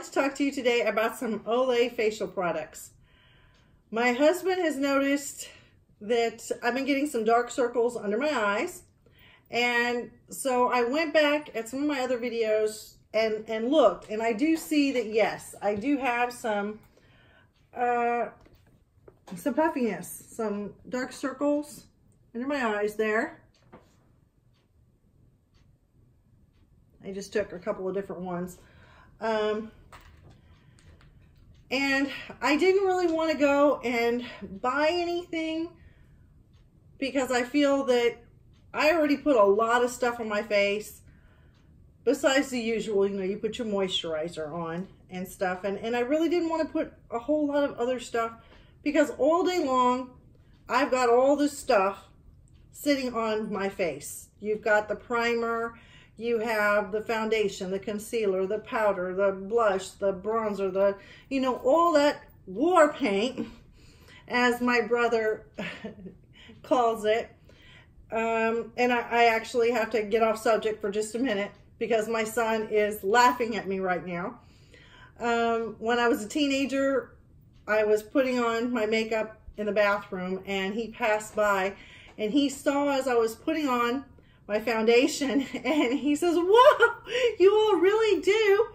to talk to you today about some Olay facial products. My husband has noticed that I've been getting some dark circles under my eyes. And so I went back at some of my other videos and looked, and I do see that, yes, I do have some puffiness, some dark circles under my eyes there. I just took a couple of different ones. And I didn't really want to go and buy anything because I feel that I already put a lot of stuff on my face besides the usual, you know, you put your moisturizer on and stuff. And I really didn't want to put a whole lot of other stuff because all day long, I've got all this stuff sitting on my face. You've got the primer, you have the foundation, the concealer, the powder, the blush, the bronzer, the, you know, all that war paint, as my brother calls it. And I actually have to get off subject for just a minute because my son is laughing at me right now. When I was a teenager, I was putting on my makeup in the bathroom and he passed by and he saw as I was putting on my foundation and he says, "Whoa, you all really do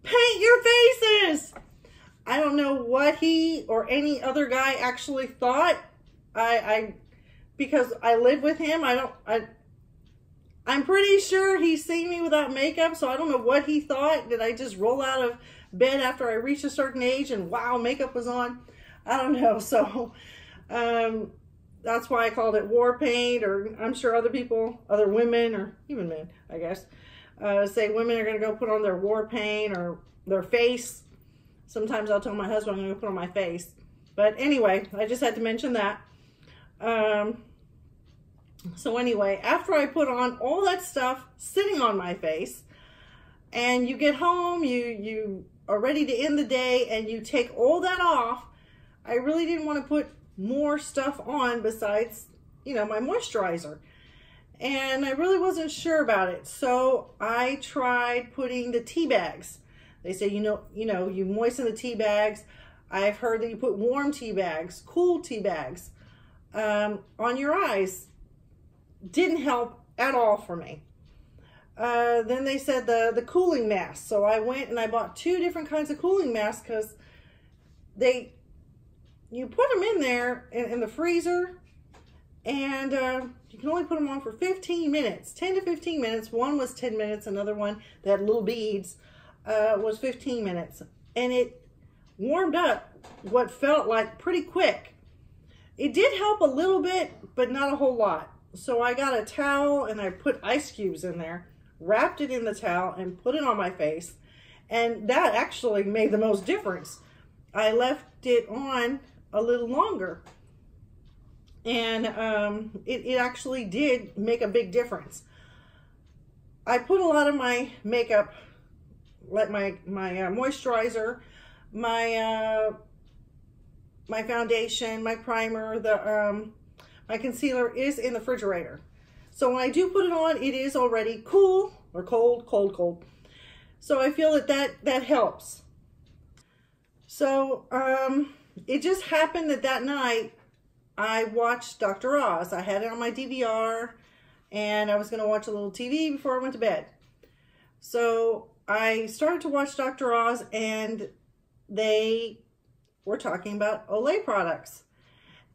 paint your faces." I don't know what he or any other guy actually thought. Because I live with him, I'm pretty sure he's seen me without makeup, so I don't know what he thought. Did I just roll out of bed after I reached a certain age and wow, makeup was on? I don't know. So that's why I called it war paint, or I'm sure other people, other women, or even men, I guess, say women are going to go put on their war paint or their face. Sometimes I'll tell my husband I'm going to put on my face. But anyway, I just had to mention that. So anyway, after I put on all that stuff sitting on my face, and you get home, you are ready to end the day, and you take all that off, I really didn't want to put more stuff on besides, you know, my moisturizer. And I really wasn't sure about it. So I tried putting the tea bags. They say, you moisten the tea bags. I've heard that you put warm tea bags, cool tea bags, on your eyes. Didn't help at all for me. Then they said the cooling mask. So I went and I bought 2 different kinds of cooling masks because you put them in there in the freezer, and you can only put them on for 15 minutes, 10 to 15 minutes. One was 10 minutes, another one that had little beads was 15 minutes. And it warmed up what felt like pretty quick. It did help a little bit, but not a whole lot. So I got a towel and I put ice cubes in there, wrapped it in the towel and put it on my face. And that actually made the most difference. I left it on a little longer. And it actually did make a big difference. I put a lot of my makeup, like my moisturizer, my foundation, my primer, my concealer is in the refrigerator. So when I do put it on, it is already cool or cold. So I feel that helps. So it just happened that night I watched Dr. Oz. I had it on my DVR and I was going to watch a little TV before I went to bed. So I started to watch Dr. Oz and they were talking about Olay products.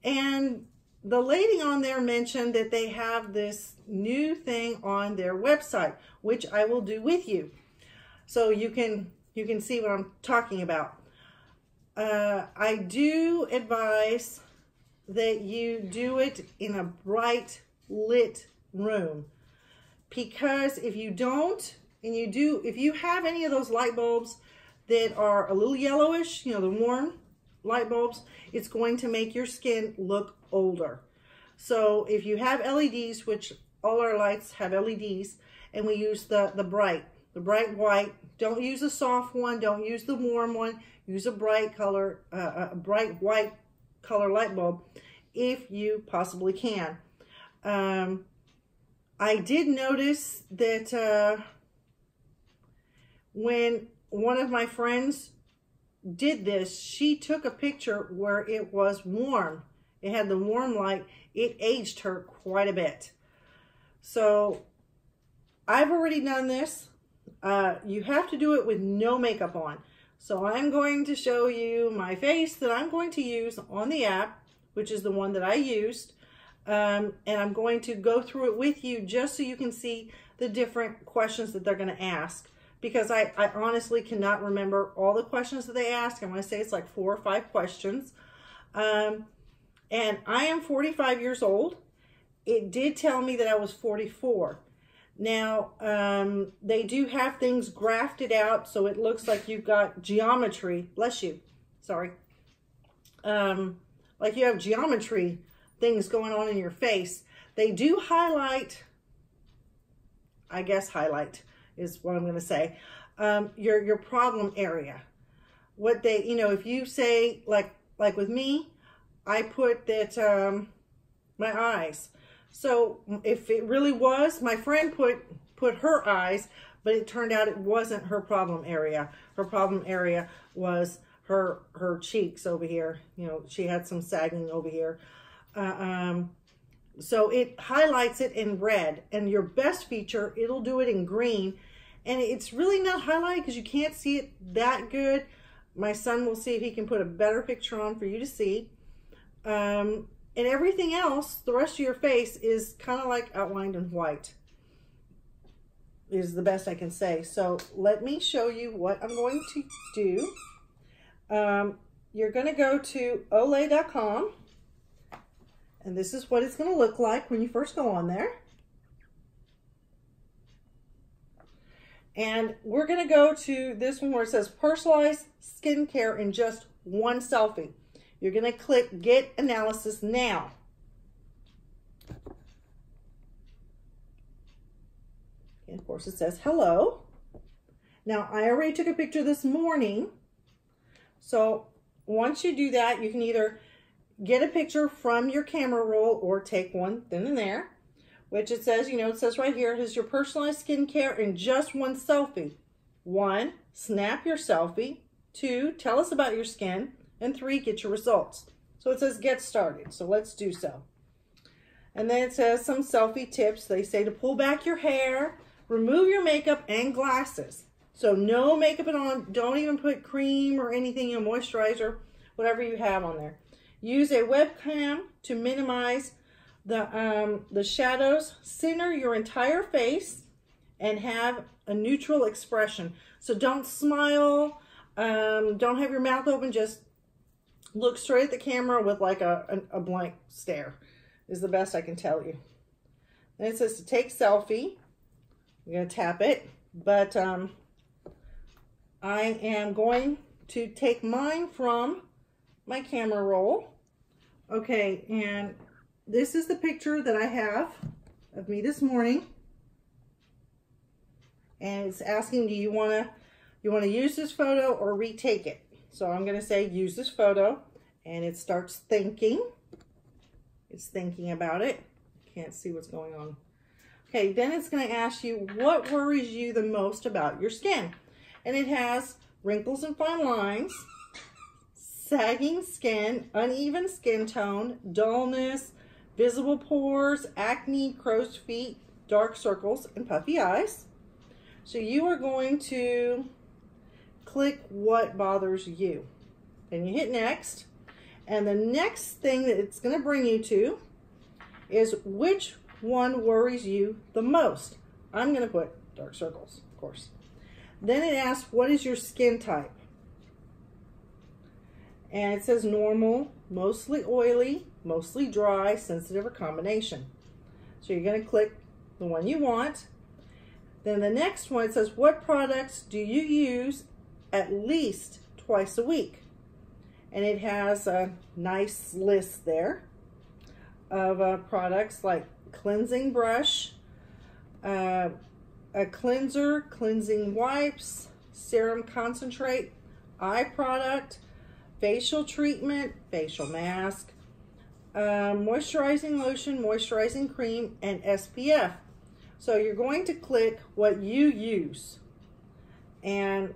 And the lady on there mentioned that they have this new thing on their website, which I will do with you. So you can see what I'm talking about. I do advise that you do it in a bright lit room, because if you don't, and if you have any of those light bulbs that are a little yellowish, you know, the warm light bulbs, it's going to make your skin look older. So if you have LEDs, which all our lights have LEDs, and we use the bright white, don't use a soft one, don't use the warm one, use a bright color, a bright white color light bulb if you possibly can. I did notice that when one of my friends did this. She took a picture where it was warm. It had the warm light. It aged her quite a bit. So I've already done this. You have to do it with no makeup on. So I'm going to show you my face that I'm going to use on the app, which is the one that I used. And I'm going to go through it with you just so you can see the different questions that they're going to ask. Because I honestly cannot remember all the questions that they ask. I'm going to say it's like 4 or 5 questions. And I am 45 years old. It did tell me that I was 44. Now, they do have things grafted out, so it looks like you've got geometry. Bless you. Sorry. Like you have geometry things going on in your face. They do highlight, I guess highlight is what I'm going to say, your problem area. What they, you know, if you say, like with me, I put that, my eyes. So if it really was, my friend put her eyes, but it turned out it wasn't her problem area. Her problem area was her cheeks over here. You know, she had some sagging over here. So it highlights it in red, and your best feature, it'll do it in green. And it's really not highlighted because you can't see it that good. My son will see if he can put a better picture on for you to see. And everything else, the rest of your face is kind of like outlined in white, is the best I can say. So let me show you what I'm going to do. You're going to go to Olay.com, and this is what it's going to look like when you first go on there. And we're going to go to this one where it says personalized skincare in just one selfie. You're going to click Get Analysis Now. And of course it says hello. Now I already took a picture this morning. So once you do that, you can either get a picture from your camera roll or take one then and there. Which it says, you know, it says right here, here's your personalized skincare in just one selfie. 1, snap your selfie. 2, tell us about your skin. And 3, get your results. So it says get started. So let's do so. And then it says some selfie tips. They say to pull back your hair, remove your makeup and glasses. So no makeup on. Don't even put cream or anything, you know, moisturizer, whatever you have on there. Use a webcam to minimize the shadows. Center your entire face and have a neutral expression. So don't smile. Don't have your mouth open. Just look straight at the camera with like a blank stare is the best I can tell you. And it says to take selfie. You're going to tap it. But I am going to take mine from my camera roll. Okay, and this is the picture that I have of me this morning. And it's asking, do you want to use this photo or retake it? So I'm going to say use this photo, and it starts thinking. It's thinking about it. Can't see what's going on. Okay, then it's going to ask you what worries you the most about your skin. And it has wrinkles and fine lines, sagging skin, uneven skin tone, dullness, visible pores, acne, crow's feet, dark circles, and puffy eyes. So you are going to click what bothers you. Then you hit next. And the next thing that it's going to bring you to is which one worries you the most. I'm going to put dark circles, of course. Then it asks, what is your skin type? And it says normal, mostly oily, mostly dry, sensitive, or combination. So you're going to click the one you want. Then the next one, it says, what products do you use at least twice a week? And it has a nice list there of products like cleansing brush, a cleanser, cleansing wipes, serum concentrate, eye product, facial treatment, facial mask, moisturizing lotion, moisturizing cream, and SPF. So you're going to click what you use. And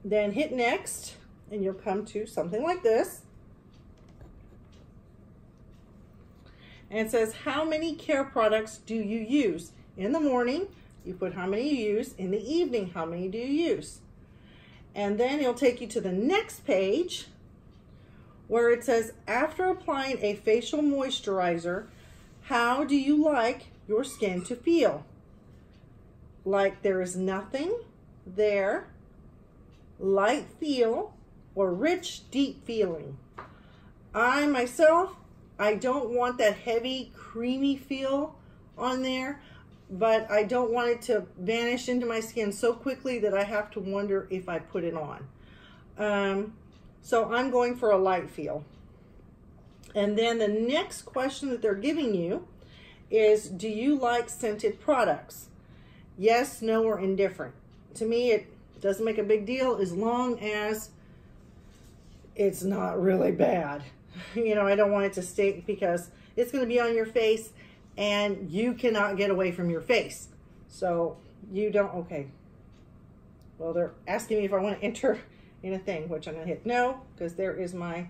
Then hit next, and you'll come to something like this. And it says, how many care products do you use? In the morning, you put how many you use. In the evening, how many do you use? And then it'll take you to the next page where it says, after applying a facial moisturizer, how do you like your skin to feel? Like there is nothing there, light feel, or rich, deep feeling. I myself, I don't want that heavy, creamy feel on there, but I don't want it to vanish into my skin so quickly that I have to wonder if I put it on. So I'm going for a light feel. And then the next question that they're giving you is, do you like scented products? Yes, no, or indifferent. To me, it doesn't make a big deal as long as it's not really bad. You know, I don't want it to stink because it's going to be on your face and you cannot get away from your face. So you don't, okay. Well, they're asking me if I want to enter in a thing, which I'm going to hit no, because there is my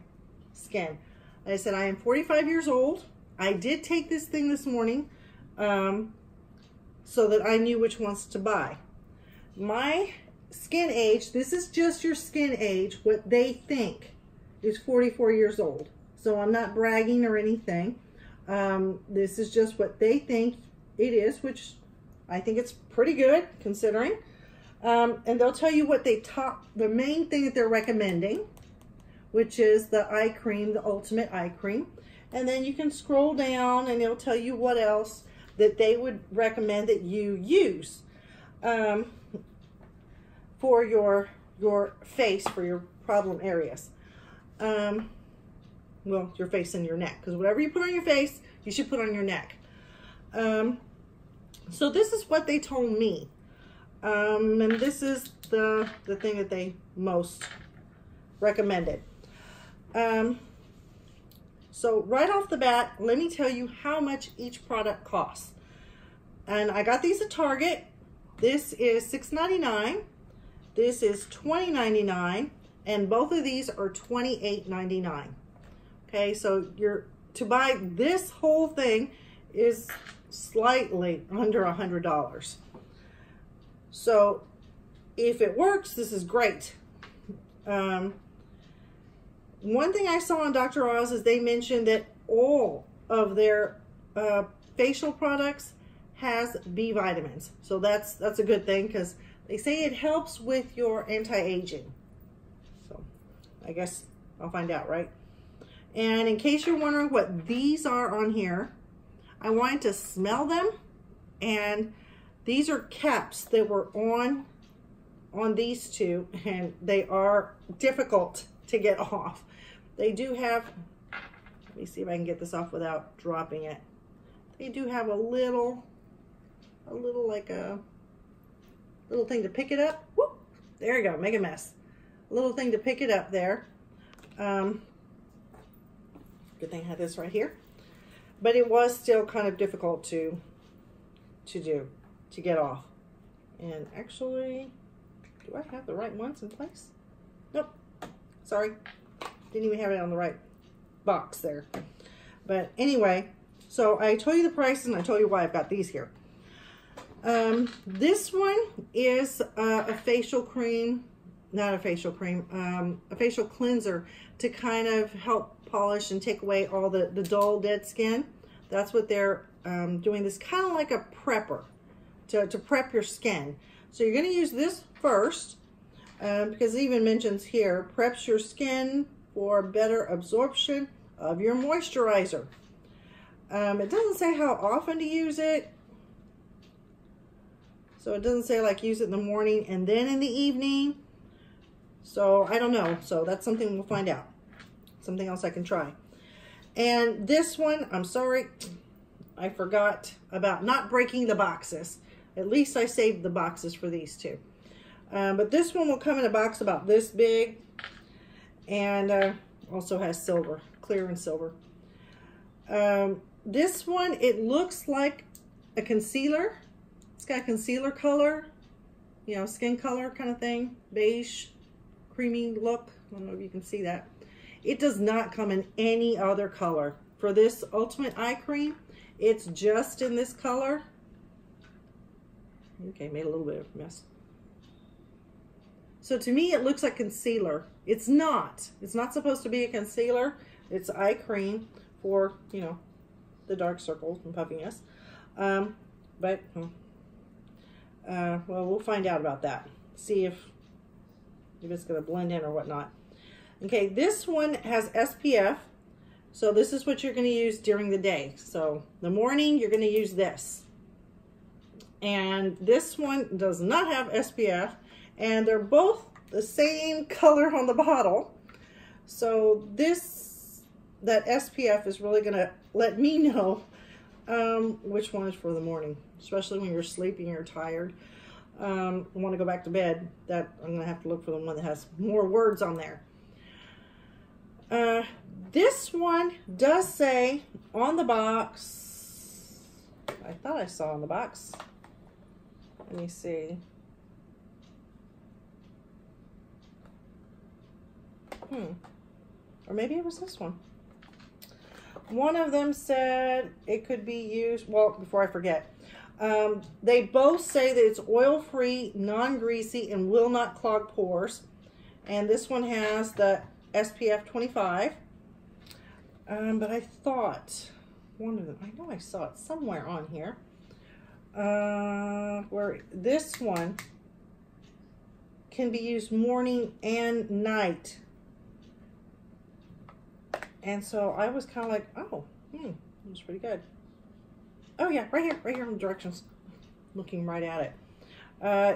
skin. Like I said, I am 45 years old. I did take this thing this morning so that I knew which ones to buy. My skin age, this is just your skin age, what they think is 44 years old. So I'm not bragging or anything. This is just what they think it is, which I think it's pretty good considering. And they'll tell you what the main thing that they're recommending, which is the eye cream, the ultimate eye cream. And then you can scroll down and it'll tell you what else that they would recommend that you use for your face, for your problem areas. Well, your face and your neck, because whatever you put on your face, you should put on your neck. So this is what they told me. And this is the thing that they most recommended. So right off the bat, let me tell you how much each product costs. And I got these at Target. This is $6.99. This is $20.99. And both of these are $28.99. Okay, so to buy this whole thing is slightly under $100. So if it works, this is great. One thing I saw on Dr. Oz is they mentioned that all of their facial products has B vitamins. So that's a good thing because they say it helps with your anti-aging. So I guess I'll find out, right? And in case you're wondering what these are on here, I wanted to smell them. And these are caps that were on these two, and they are difficult to get off. They do have, let me see if I can get this off without dropping it. They do have a little like a little thing to pick it up. Whoop, there you go, make a mess. A little thing to pick it up there. Good thing I had this right here. But it was still kind of difficult to get off. And actually, do I have the right ones in place? Nope, sorry. Didn't even have it on the right box there. But anyway, so I told you the price and I told you why I've got these here. This one is a facial cream, not a facial cream, a facial cleanser to kind of help polish and take away all the dull, dead skin. That's what they're doing. This kind of like a prepper to prep your skin. So you're going to use this first because it even mentions here, preps your skin for better absorption of your moisturizer. It doesn't say how often to use it. So it doesn't say like use it in the morning and then in the evening. So I don't know. So that's something we'll find out. Something else I can try. And this one, I'm sorry, I forgot about not breaking the boxes. At least I saved the boxes for these two. But this one will come in a box about this big. And also has silver, clear and silver. This one, it looks like a concealer. It's got a concealer color, you know, skin color kind of thing, beige creamy look. I don't know if you can see that. It does not come in any other color. For this Ultimate Eye Cream, it's just in this color. Okay, made a little bit of a mess. So to me, it looks like concealer. It's not. It's not supposed to be a concealer. It's eye cream for, you know, the dark circles and puffiness. Well, we'll find out about that. See if it's going to blend in or whatnot. Okay, this one has SPF. So this is what you're going to use during the day. So the morning, you're going to use this. And this one does not have SPF. And they're both the same color on the bottle. So that SPF is really going to let me know which one is for the morning, especially when you're sleeping or tired. Want to go back to bed. That I'm going to have to look for the one that has more words on there. This one does say on the box, I thought I saw on the box. Let me see. Or maybe it was this one. One of them said it could be used, well, before I forget, they both say that it's oil-free, non-greasy, and will not clog pores. And this one has the SPF 25. But I thought one of them, I know I saw it somewhere on here, where this one can be used morning and night. And so I was kind of like, oh, it was pretty good. Oh yeah, right here in the directions, looking right at it.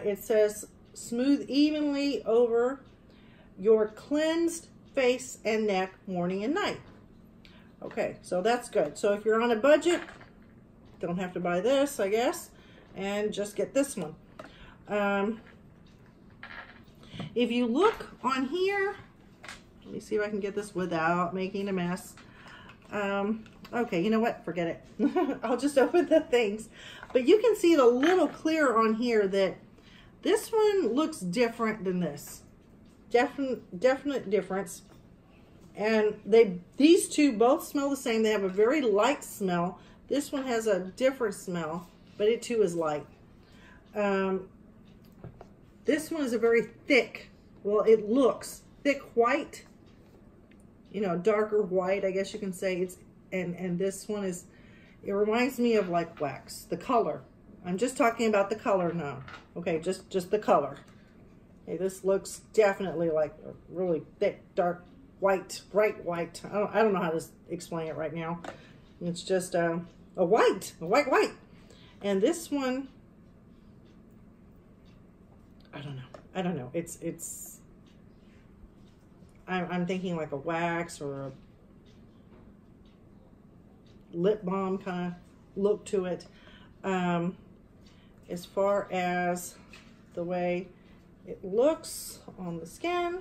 It says, smooth evenly over your cleansed face and neck morning and night. Okay, so that's good. So if you're on a budget, don't have to buy this, I guess, and just get this one. If you look on here, let me see if I can get this without making a mess. Okay, you know what? Forget it. I'll just open the things. But you can see it a little clearer on here that this one looks different than this. Definite difference. And these two both smell the same. They have a very light smell. This one has a different smell, but it too is light. This one is a very thick, well, it looks thick white, you know, darker white, I guess you can say. And this one is, it reminds me of like wax, the color. I'm just talking about the color now. Okay, just the color. Okay, this looks definitely like a really thick, dark white, bright white. I don't know how to explain it right now. It's just a white. And this one, I don't know. I'm thinking like a wax or a lip balm kind of look to it. As far as the way it looks on the skin.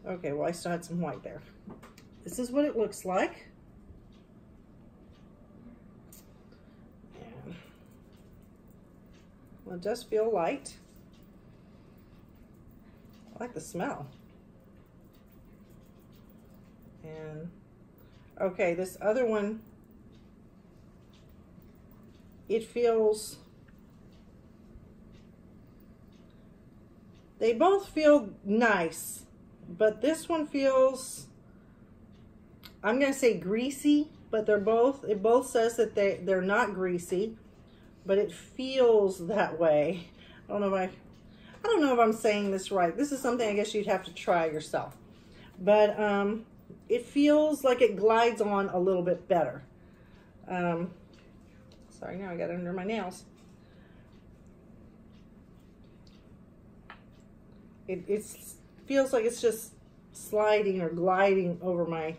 Okay, well, I still had some white there. This is what it looks like. And well, it does feel light. I like the smell. And okay, this other one, it feels, they both feel nice, but this one feels, I'm gonna say greasy, but it both says that they're not greasy, but it feels that way. I don't know if I'm saying this right. This is something I guess you'd have to try yourself. But it feels like it glides on a little bit better. Sorry, now I got it under my nails. It feels like it's just sliding or gliding over my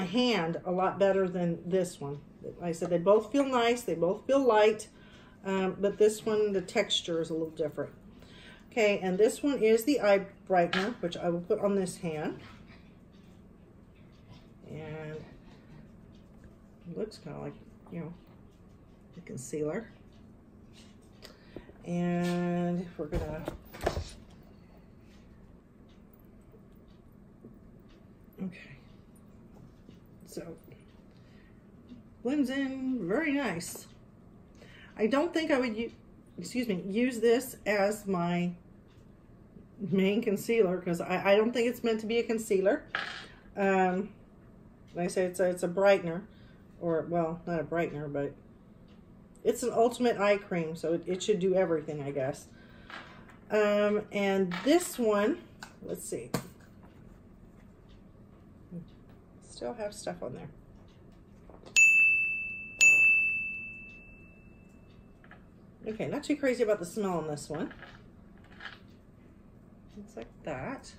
hand a lot better than this one. Like I said, they both feel nice, they both feel light, but this one, the texture is a little different. Okay, and this one is the eye brightener, which I will put on this hand. And it looks kind of like, you know, a concealer. And we're gonna, okay, so blends in very nice. I don't think I would use this as my main concealer, because I don't think it's meant to be a concealer. Like I say, it's a brightener, or, well, not a brightener, but it's an ultimate eye cream, so it should do everything, I guess. And this one, let's see. Still have stuff on there. Okay, not too crazy about the smell on this one. It's like that.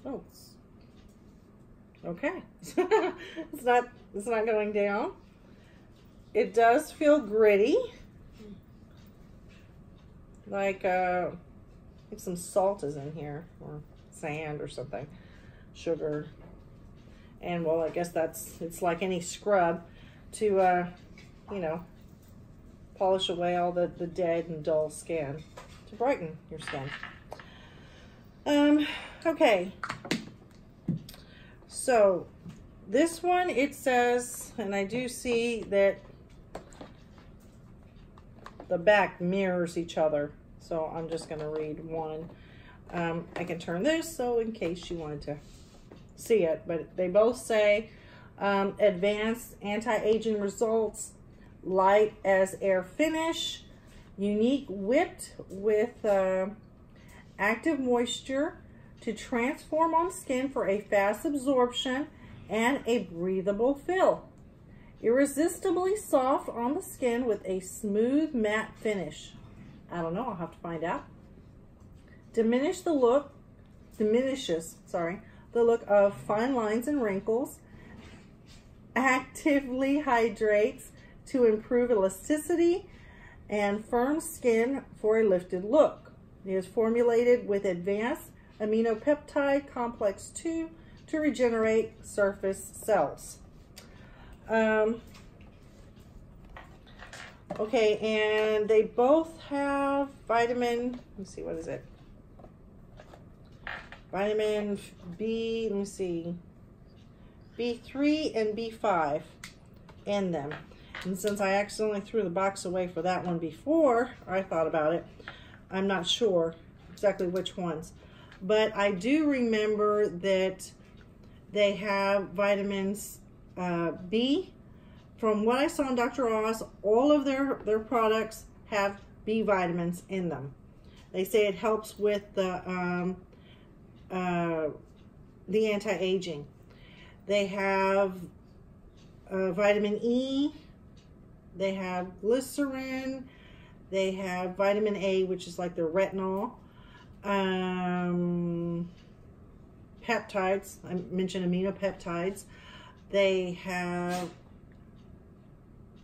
Oh, okay. it's not going down. It does feel gritty, like some salt is in here, or sand or something, sugar. And well, I guess it's like any scrub to you know, polish away all the dead and dull skin, to brighten your skin. Okay, so this one, it says, and I do see that the back mirrors each other, so I'm just going to read one. I can turn this so in case you wanted to see it, but they both say advanced anti-aging results, light as air finish, unique whipped with active moisture to transform on skin for a fast absorption and a breathable feel. Irresistibly soft on the skin with a smooth matte finish. I don't know, I'll have to find out. Diminishes the look of fine lines and wrinkles. Actively hydrates to improve elasticity and firm skin for a lifted look. It is formulated with advanced aminopeptide complex 2 to regenerate surface cells. Okay, and they both have vitamin, let's see, what is it? Vitamin B, let me see, B3 and B5 in them. And since I accidentally threw the box away for that one before I thought about it, I'm not sure exactly which ones. But I do remember that they have vitamins B. From what I saw in Dr. Oz, all of their products have B vitamins in them. They say it helps with the anti-aging. They have vitamin E. They have glycerin. They have vitamin A, which is like their retinol. Peptides. I mentioned aminopeptides. They have,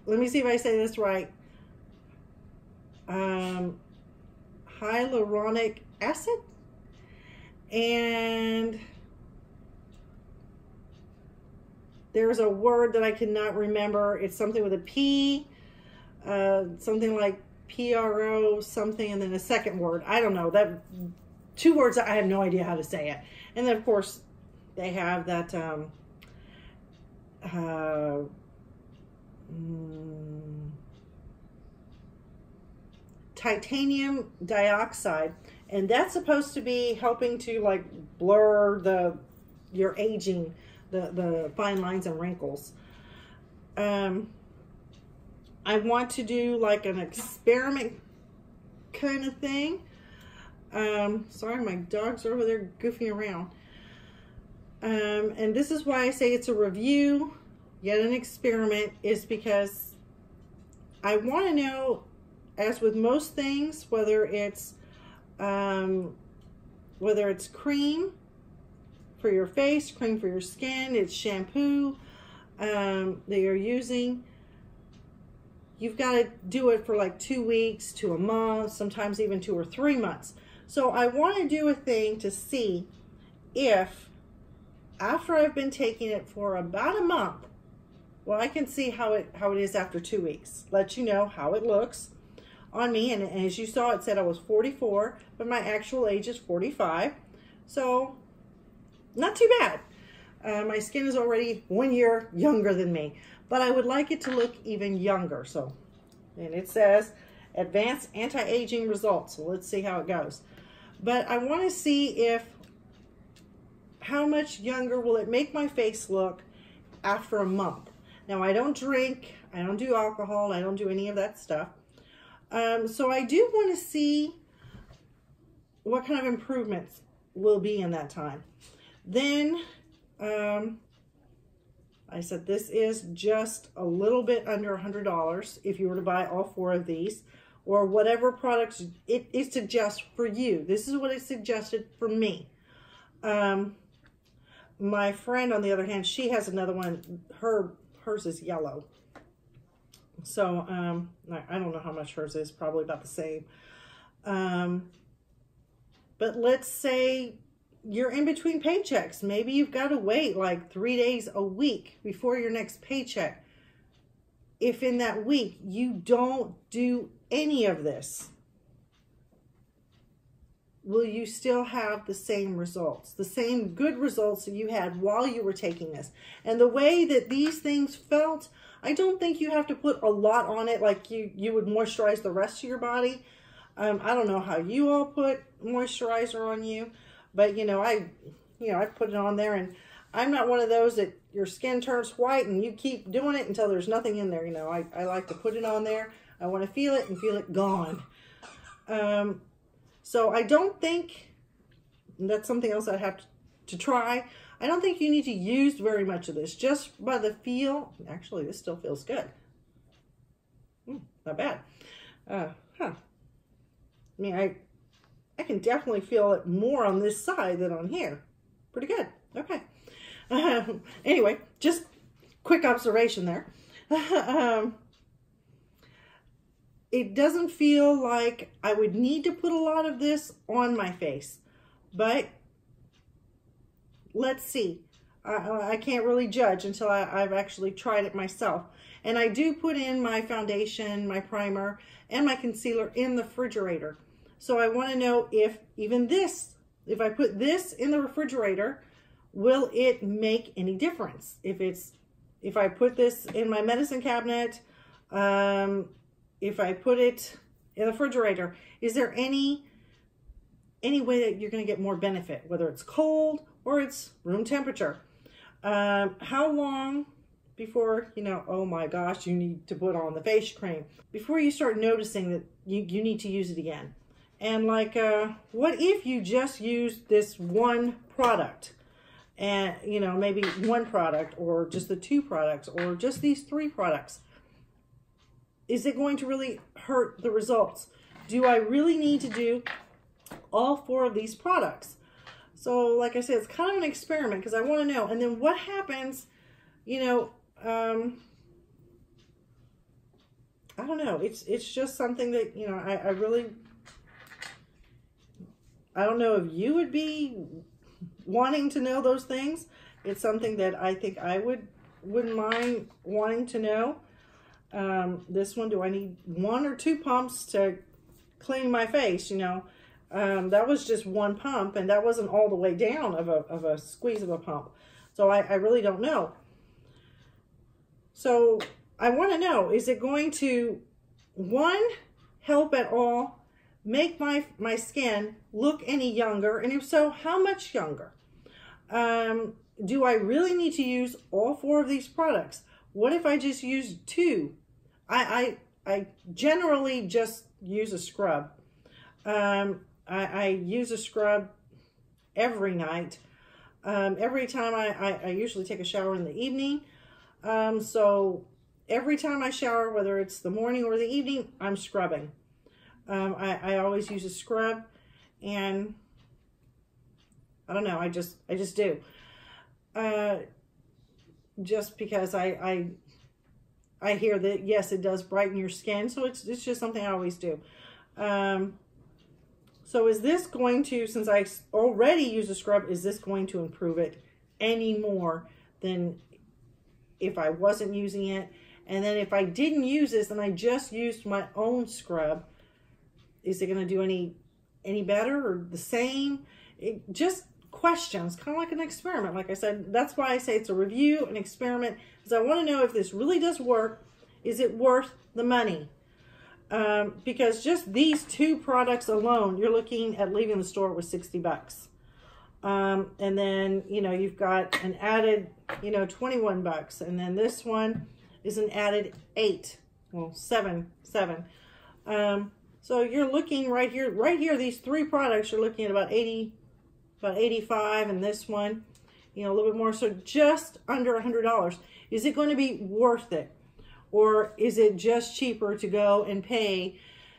let me see if I say this right, hyaluronic acid, and there's a word that I cannot remember. It's something with a P, something like PRO something, and then a second word. I don't know. That two words, I have no idea how to say it. And then, of course, they have that titanium dioxide, and that's supposed to be helping to like blur your aging, the fine lines and wrinkles. I want to do like an experiment kind of thing. Sorry, my dogs are over there goofing around. And this is why I say it's a review, yet an experiment, is because I want to know, as with most things, whether it's cream for your face, cream for your skin, it's shampoo that you're using. You've got to do it for like 2 weeks to a month, sometimes even 2 or 3 months. So I want to do a thing to see if, after I've been taking it for about a month, Well, I can see how it is after 2 weeks. Let you know how it looks on me. And as you saw, it said I was 44, but my actual age is 45. So not too bad. My skin is already 1 year younger than me, but I would like it to look even younger. So, and it says advanced anti-aging results. So let's see how it goes. But I want to see how much younger will it make my face look after a month. Now, I don't drink, I don't do alcohol, I don't do any of that stuff. So I do want to see what kind of improvements will be in that time. Then, I said this is just a little bit under $100 if you were to buy all 4 of these, or whatever products it suggests for you. This is what it suggested for me. My friend, on the other hand, she has another one. Hers is yellow. So, I don't know how much hers is, probably about the same. But let's say you're in between paychecks. Maybe you've got to wait like 3 days a week before your next paycheck. If in that week you don't do any of this, will you still have the same results, the same good results that you had while you were taking this? And the way that these things felt, I don't think you have to put a lot on it like you would moisturize the rest of your body. I don't know how you all put moisturizer on you, but I put it on there, and I'm not one of those that your skin turns white and you keep doing it until there's nothing in there. I like to put it on there. I want to feel it and feel it gone. So I don't think, that's something else I'd have to try. I don't think you need to use very much of this, just by the feel. Actually, this still feels good. Not bad. I mean, I can definitely feel it more on this side than on here. Pretty good. Okay. Anyway, just quick observation there. It doesn't feel like I would need to put a lot of this on my face, but let's see. I can't really judge until I've actually tried it myself. And I do put in my foundation, my primer, and my concealer in the refrigerator. So I want to know if even this, if I put this in the refrigerator, will it make any difference? If I put this in my medicine cabinet, if I put it in the refrigerator, is there any way that you're going to get more benefit, whether it's cold or it's room temperature? How long before, oh my gosh, you need to put on the face cream, before you start noticing that you need to use it again? And like, what if you just use this one product, and maybe one product, or just the 2 products, or just these 3 products? Is it going to really hurt the results? Do I really need to do all 4 of these products? So like I said, it's kind of an experiment because I want to know. And then what happens, I don't know. It's just something that, I don't know if you would be wanting to know those things. It's something that I think I wouldn't mind wanting to know. This one, do I need 1 or 2 pumps to clean my face? That was just 1 pump, and that wasn't all the way down of a squeeze of a pump. So I really don't know. So I want to know, is it going to, 1, help at all, make my skin look any younger? And if so, how much younger? Do I really need to use all 4 of these products? What if I just use 2? I generally just use a scrub. I use a scrub every night. Every time I usually take a shower in the evening. So every time I shower, whether it's the morning or the evening, I'm scrubbing. I always use a scrub, and I don't know, I just do. Just because I hear that, yes, it does brighten your skin, so it's just something I always do. So is this going to, since I already use a scrub, is this going to improve it any more than if I wasn't using it. And then if I didn't use this and I just used my own scrub, is it going to do any better or the same? Just questions, kind of like an experiment. Like I said, that's why I say it's a review, an experiment, because I want to know if this really does work. Is it worth the money? Because just these two products alone, you're looking at leaving the store with 60 bucks. And then, you know, you've got an added, you know, 21 bucks. And then this one is an added 8. Well, 7. So you're looking right here, these three products, you're looking at about 85, and this one, you know, a little bit more. So just under $100. Is it going to be worth it? Or is it just cheaper to go and pay,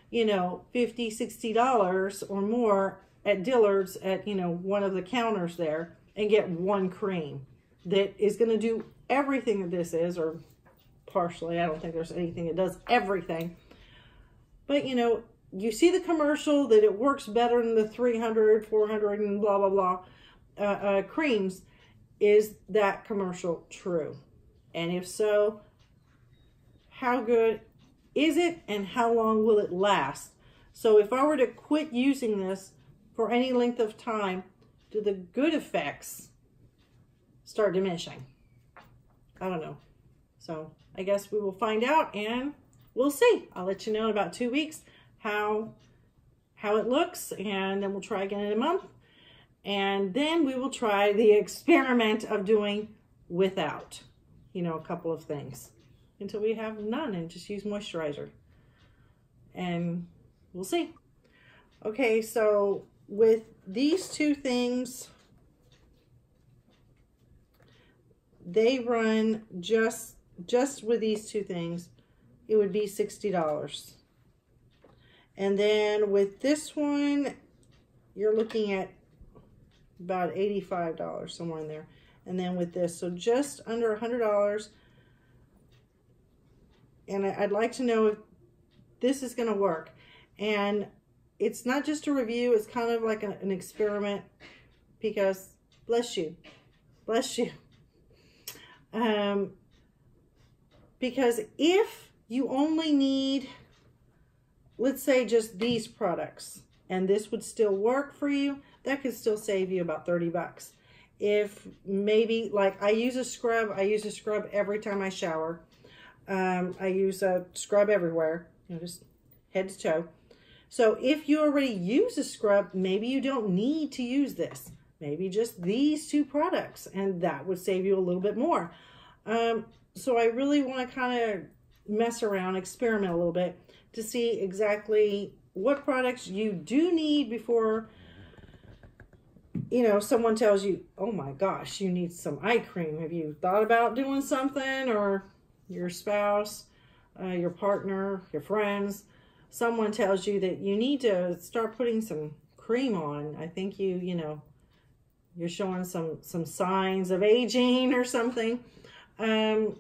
you know, $50, $60 or more at Dillard's at, you know, one of the counters there and get one cream that is going to do everything that this is, or partially. I don't think there's anything that does everything. But, you know, you see the commercial that it works better than the 300, 400, and blah, blah, blah creams. Is that commercial true? And if so, how good is it and how long will it last? So if I were to quit using this for any length of time, do the good effects start diminishing? I don't know. So I guess we will find out and we'll see. I'll let you know in about 2 weeks how it looks, and then we'll try again in a month. And then we will try the experiment of doing without, you know, a couple of things until we have none and just use moisturizer. And we'll see. Okay, so with these two things, they run just with these two things, it would be $60. And then with this one, you're looking at about $85, somewhere in there. And then with this, so just under $100. And I'd like to know if this is going to work. And it's not just a review, it's kind of like an experiment, because bless you. Because if you only need, let's say, just these products, and this would still work for you, that could still save you about 30 bucks. If maybe, like, I use a scrub every time I shower. I use a scrub everywhere, you know, just head to toe. So if you already use a scrub, maybe you don't need to use this. Maybe just these two products, and that would save you a little bit more. So I really want to kind of mess around, experiment a little bit to see exactly what products you do need before, you know, someone tells you, oh my gosh, you need some eye cream. Have you thought about doing something? Or your spouse, your partner, your friends, someone tells you that you need to start putting some cream on. I think you know, you're showing some signs of aging or something. I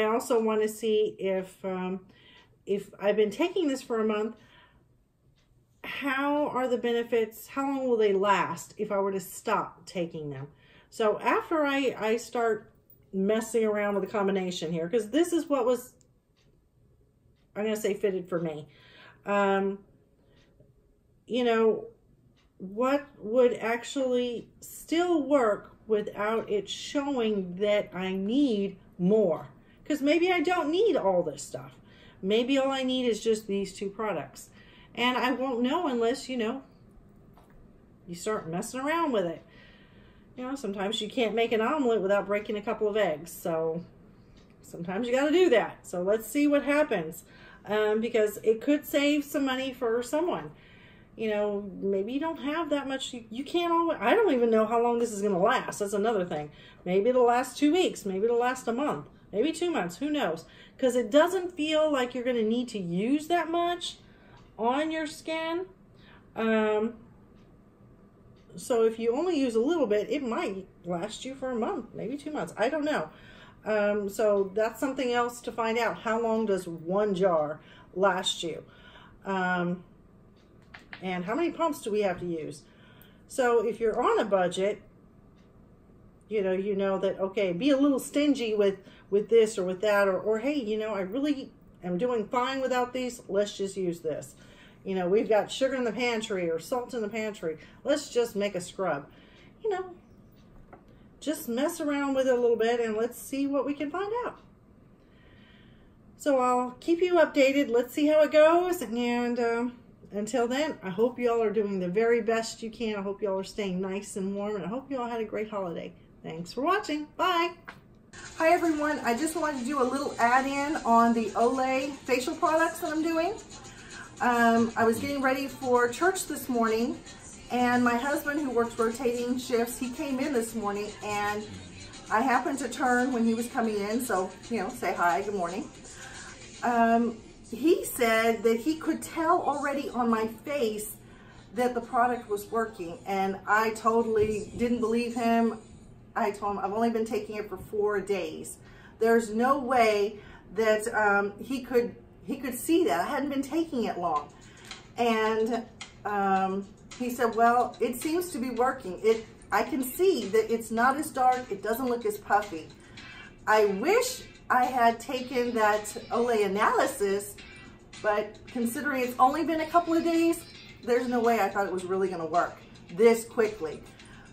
also want to see if I've been taking this for a month, how are the benefits, how long will they last if I were to stop taking them? So after I start messing around with the combination here, because this is what was, I'm going to say, fitted for me. You know, what would actually still work without it showing that I need more? Because maybe I don't need all this stuff. Maybe all I need is just these two products. And I won't know unless, you know, you start messing around with it. You know, sometimes you can't make an omelet without breaking a couple of eggs. So sometimes you got to do that. So let's see what happens. Because it could save some money for someone. You know, maybe you don't have that much. You can't always, I don't even know how long this is going to last. That's another thing. Maybe it'll last 2 weeks. Maybe it'll last a month. Maybe 2 months. Who knows? Because it doesn't feel like you're going to need to use that much on your skin. So if you only use a little bit, it might last you for a month, maybe 2 months. I don't know. So that's something else to find out. How long does one jar last you? And how many pumps do we have to use? So if you're on a budget, you know that, okay, be a little stingy with this or with that, or hey, you know, I really am doing fine without these. Let's just use this. You know, we've got sugar in the pantry or salt in the pantry. Let's just make a scrub. You know, just mess around with it a little bit and let's see what we can find out. So I'll keep you updated. Let's see how it goes. And until then, I hope y'all are doing the very best you can. I hope y'all are staying nice and warm. And I hope y'all had a great holiday. Thanks for watching. Bye. Hi everyone. I just wanted to do a little add-in on the Olay facial products that I'm doing. I was getting ready for church this morning, and my husband, who works rotating shifts, he came in this morning, and I happened to turn when he was coming in, so, you know, say hi, good morning. He said that he could tell already on my face that the product was working, and I totally didn't believe him. I told him I've only been taking it for 4 days. There's no way that he could see that. I hadn't been taking it long. And he said, well, it seems to be working. I can see that it's not as dark. It doesn't look as puffy. I wish I had taken that Olay analysis, but considering it's only been a couple of days, there's no way I thought it was really going to work this quickly.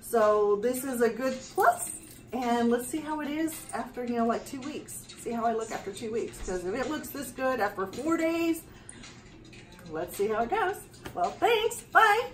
So this is a good plus, and let's see how it is after, you know, like 2 weeks. See how I look after 2 weeks, because if it looks this good after 4 days, let's see how it goes. Well, thanks. Bye.